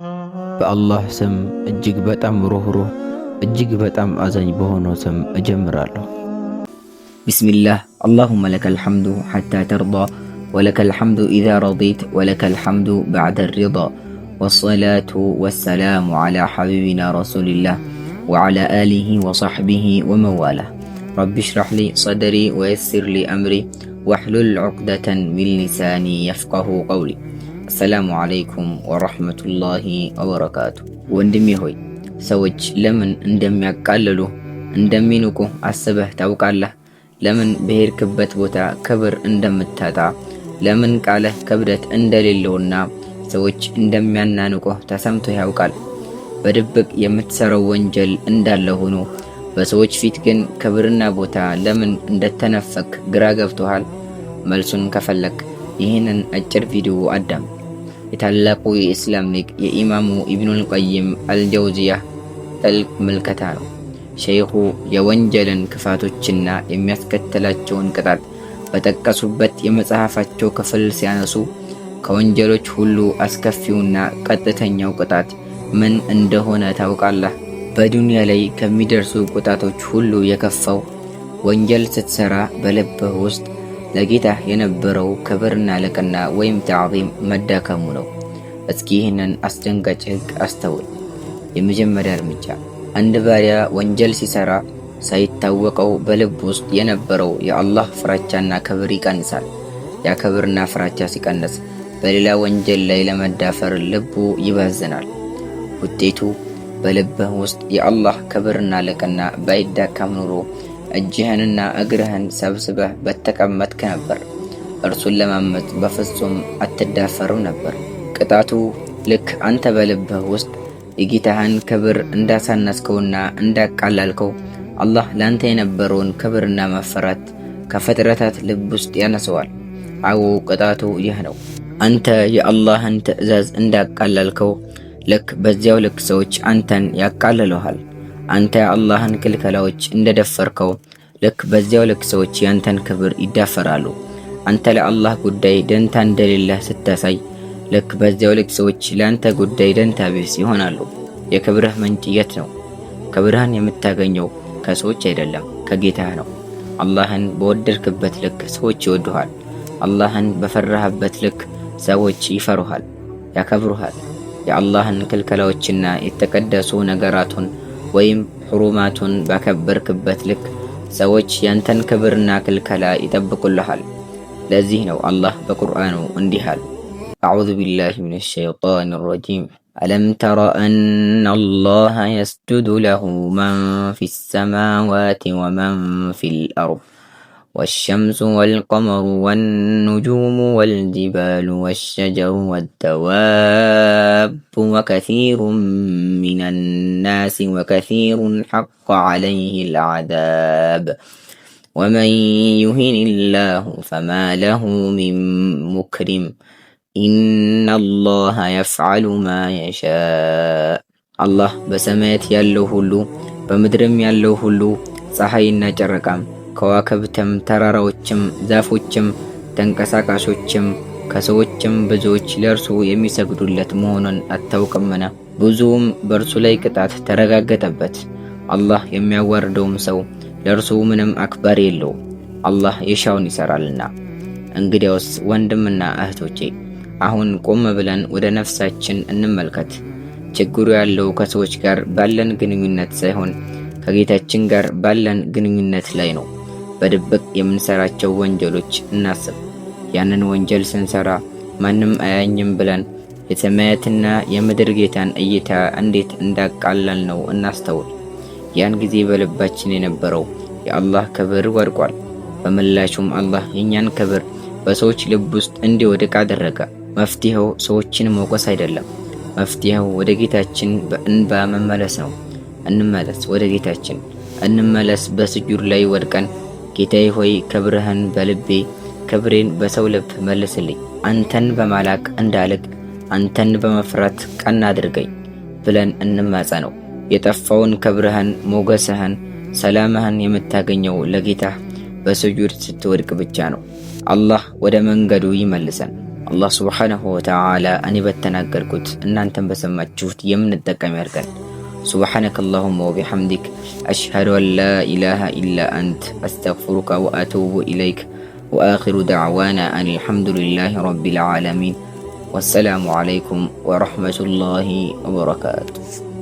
በአላህ ስም እጅግ በጣም ሩህሩህ እጅግ በጣም አዛኝ በሆነው ስም እጀምራለሁ። ቢስሚላህ አላሁመ ለከል ሐምዱ ሐታ ተርዳ ወለከል ሐምዱ ኢዛ ረዲት ወለከል ሐምዱ በዕደ ሪዳ ወሰላቱ ወሰላሙ ዐላ ሐቢቢና ረሱሊላህ ወዐላ አሊሂ ወሰሕቢሂ ወመንዋላህ። ረቢ ሽረሕ ሊ ሰድሪ ወየሲር ሊ አምሪ ወሕሉል ዑቅደተን ሚን ሊሳኒ የፍቀሁ ቀውሊ። አሰላሙ ዓለይኩም ወረሕመቱላሂ ወበረካቱ። ወንድሜ ሆይ ሰዎች ለምን እንደሚያቃልሉ እንደሚንቁ አስበህ ታውቃለህ? ለምን በሄድክበት ቦታ ክብር እንደምታጣ፣ ለምን ቃልህ ክብደት እንደሌለውና ሰዎች እንደሚያናንቁህ ተሰምቶህ ያውቃል? በድብቅ የምትሰራው ወንጀል እንዳለ ሆኖ በሰዎች ፊት ግን ክብርና ቦታ ለምን እንደተነፈክ ግራ ገብቶሃል? መልሱን ከፈለክ ይህንን አጭር ቪዲዮ አዳም። የታላቁ የኢስላም ሊቅ የኢማሙ ኢብኑል ቀይም አልጀውዚያ ጥልቅ ምልከታ ነው። ሸይኹ የወንጀልን ክፋቶችና የሚያስከትላቸውን ቅጣት በጠቀሱበት የመጽሐፋቸው ክፍል ሲያነሱ ከወንጀሎች ሁሉ አስከፊውና ቀጥተኛው ቅጣት ምን እንደሆነ ታውቃለህ? በዱንያ ላይ ከሚደርሱ ቅጣቶች ሁሉ የከፋው ወንጀል ስትሰራ በልብህ ውስጥ ለጌታህ የነበረው ክብርና ልቅና ወይም ተዕዚም መዳከሙ ነው። እስኪ ይህንን አስደንጋጭ ሕግ አስተውል። የመጀመሪያ እርምጃ፣ አንድ ባሪያ ወንጀል ሲሰራ ሳይታወቀው በልብ ውስጥ የነበረው የአላህ ፍራቻና ክብር ይቀንሳል። ያ ክብርና ፍራቻ ሲቀንስ በሌላ ወንጀል ላይ ለመዳፈር ልቡ ይባዝናል። ውጤቱ በልብህ ውስጥ የአላህ ክብርና ልቅና ባይዳከም ኑሮ እጅህንና እግርህን ሰብስበህ በተቀመጥክ ነበር። እርሱን ለማመፅ በፍጹም አትዳፈርም ነበር። ቅጣቱ ልክ አንተ በልብህ ውስጥ የጌታህን ክብር እንዳሳነስከውና እንዳቃላልከው አላህ ላንተ የነበረውን ክብርና መፈራት ከፍጥረታት ልብ ውስጥ ያነሰዋል። አዎ ቅጣቱ ይህ ነው። አንተ የአላህን ትዕዛዝ እንዳቃላልከው ልክ በዚያው ልክ ሰዎች አንተን ያቃልለዋል። አንተ የአላህን ክልከላዎች እንደደፈርከው ልክ በዚያው ልክ ሰዎች ያንተን ክብር ይዳፈራሉ። አንተ ለአላህ ጉዳይ ደንታ እንደሌለህ ስታሳይ ልክ በዚያው ልክ ሰዎች ለአንተ ጉዳይ ደንታ ቢስ ይሆናሉ። የክብርህ ምንጭ የት ነው? ክብርህን የምታገኘው ከሰዎች አይደለም፣ ከጌታህ ነው። አላህን በወደድክበት ልክ ሰዎች ይወዱሃል። አላህን በፈራህበት ልክ ሰዎች ይፈሩሃል፣ ያከብሩሃል። የአላህን ክልከላዎችና የተቀደሱ ነገራቱን ወይም ሕሩማቱን ባከበርክበት ልክ ሰዎች ያንተን ክብርና ክልከላ ይጠብቁልሃል። ለዚህ ነው አላህ በቁርአኑ እንዲህ አለ፣ አዑዙ ቢላሂ ሚነ ሸይጣኒ ረጂም አለም ተረ አነ አላህ የስጁዱ ለሁ መን ፊ ሰማዋት ወመን ፊል አርድ والشمس والقمر والنجوم والجبال والشجر والدواب وكثير من الناس وكثير حق عليه العذاب ومن يهن الله فما له من مكرم إن الله يفعل ما يشاء. الله بسمات يالله هلو بمدرم يالله هلو ፀሐይና ጨረቃም ከዋክብትም ተራራዎችም ዛፎችም ተንቀሳቃሾችም ከሰዎችም ብዙዎች ለእርሱ የሚሰግዱለት መሆኑን አታውቅምና? ብዙም በእርሱ ላይ ቅጣት ተረጋገጠበት። አላህ የሚያዋርደውም ሰው ለእርሱ ምንም አክባሪ የለውም። አላህ የሻውን ይሰራልና። እንግዲያውስ ወንድምና እህቶቼ አሁን ቆም ብለን ወደ ነፍሳችን እንመልከት። ችግሩ ያለው ከሰዎች ጋር ባለን ግንኙነት ሳይሆን ከጌታችን ጋር ባለን ግንኙነት ላይ ነው። በድብቅ የምንሰራቸው ወንጀሎች እናስብ። ያንን ወንጀል ስንሰራ ማንም አያኝም ብለን የሰማያትና የምድር ጌታን እይታ እንዴት እንዳቃለል ነው እናስተውል። ያን ጊዜ በልባችን የነበረው የአላህ ክብር ወድቋል። በምላሹም አላህ የኛን ክብር በሰዎች ልብ ውስጥ እንዲወድቅ አደረገ። መፍትሄው ሰዎችን መውቀስ አይደለም። መፍትሄው ወደ ጌታችን በእንባ መመለስ ነው። እንመለስ፣ ወደ ጌታችን እንመለስ። በስጁድ ላይ ወድቀን ጌታዬ ሆይ ክብርህን በልቤ ክብሬን በሰው ልብ መልስልኝ፣ አንተን በማላቅ እንዳልቅ አንተን በመፍራት ቀና አድርገኝ ብለን እንማጸነው። የጠፋውን ክብርህን፣ ሞገስህን፣ ሰላምህን የምታገኘው ለጌታህ በስጁድ ስትወድቅ ብቻ ነው። አላህ ወደ መንገዱ ይመልሰን። አላህ ሱብሓነሁ ወተዓላ እኔ በተናገርኩት እናንተን በሰማችሁት የምንጠቀም ያድርገን። ሱብሓነከ አላሁመ ወቢሐምዲክ አሽሀዱ አን ላ ኢላሃ ኢላ አንት አስተግፊሩከ ወአቱቡ ኢለይክ ወአኺሩ ደዕዋና አን አልሐምዱሊላሂ ረቢል ዓለሚን ወሰላሙ ዓለይኩም ወረሕመቱላሂ ወበረካቱሁ።